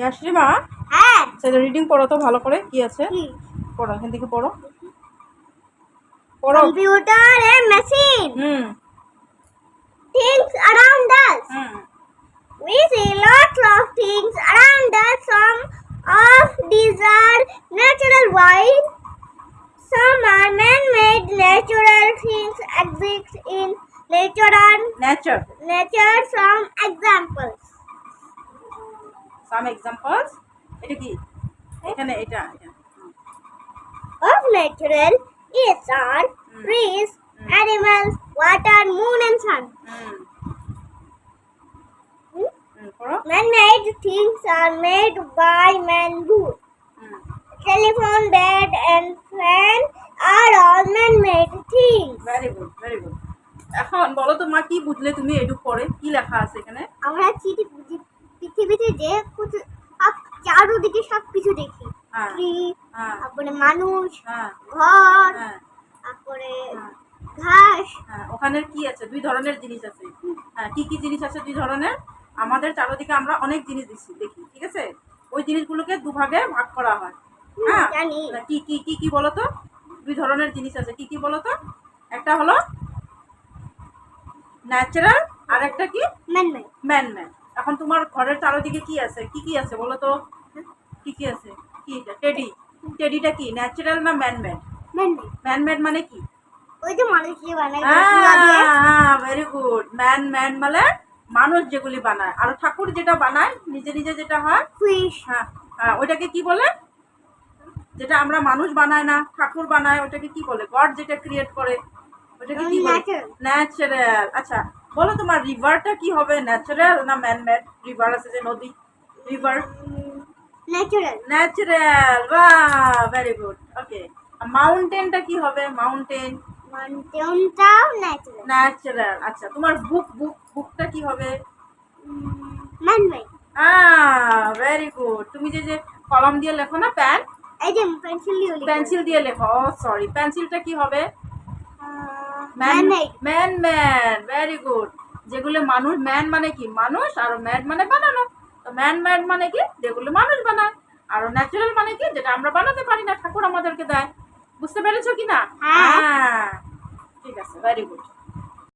ইয়াশরিমা, হ্যাঁ সেটা রিডিং পড়ো তো ভালো করে, কি আছে কি পড়ো, এখান থেকে পড়ো পড়ো। Computer A machine hmm things around us. Hmm We see lots of things around us. Some of these are natural while some are man-made. Natural things exist in nature. Nature Some examples some examples, এটা কি এখানে এটা এটা of natural is are trees, animals, water, moon and sun. পড়ো। Man-made things are made by man. Good. Telephone, bed and fan are all man-made things. Very good very good. এখন বলো তো মা, কি বুঝলে তুমি এটুক পরে, কি লেখা আছে এখানে? আমরা পৃথিবীতে যে চারোদিকে সবকিছু দেখি, হ্যাঁ ট্রি, হ্যাঁ তারপরে মানুষ, হ্যাঁ ঘর, হ্যাঁ তারপরে হ্যাঁ ঘাস, হ্যাঁ, ওখানে কি আছে? দুই ধরনের জিনিস আছে। হ্যাঁ, কি কি জিনিস আছে? দুই ধরনের। আমাদের চারদিকে আমরা অনেক জিনিস দেখি, ঠিক আছে? ওই জিনিসগুলোকে দুভাগে ভাগ করা হয়। হ্যাঁ, জানি। কি কি কি কি বলো তো? দুই ধরনের জিনিস আছে, কি কি বলো তো? একটা হলো ন্যাচারাল, আর একটা কি ম্যান-মেড। ম্যান। এখন তোমার ঘরের চারদিকে কি আছে? কি কি আছে বলো তো? কি কি আছে? কি এটা? টেডিটা কি ন্যাচারাল না ম্যান-মেড? ম্যান-মেড ম্যান-মেড মানে কি? ওই যে মানুষ যে বানায় তুলা দিয়ে। Very good. ম্যান মানে মানুষ যেগুলি বানায়, আর ঠাকুর যেটা বানায় নিজে নিজে যেটা হয়, ফিশ। হ্যাঁ হ্যাঁ, ওইটাকে কি বলে? যেটা আমরা মানুষ বানায় না, ঠাকুর বানায়, ওটাকে কি বলে? গড যেটা ক্রিয়েট করে ওটাকে কি বলে? ন্যাচারাল। আচ্ছা বলো, তোমার রিভারটা কি হবে, ন্যাচারাল না ম্যান-মেড? রিভার আছে যে নদী, রিভার ন্যাচারাল। ন্যাচারাল। বাহ, ভেরি গুড। ওকে। মাউন্টেনটা কি হবে? মাউন্টেনটাও ন্যাচারাল। ন্যাচারাল। আচ্ছা, তোমার বুকটা কি হবে? ম্যান-মেড। Very good. তুমি যে যে কলম দিয়ে লেখো না, এই যে পেন্সিল দিয়ে লিখি। পেন্সিল দিয়ে লেখো, সরি, পেন্সিলটা কি হবে? ম্যান-মেড। ম্যান। Very good. যেগুলো মানুষ, ম্যান মানে কি মানুষ, আর ম্যাড মানে বানানো। তো ম্যাড মানে কি? যেগুলো মানুষ বানায়। আর ন্যাচারাল মানে কি? যেটা আমরা বানাতে পারি না, ঠাকুর আমাদেরকে দেয়। বুঝতে পেরেছো কি না? হ্যাঁ। হ্যাঁ, ঠিক আছে, ভেরি গুড।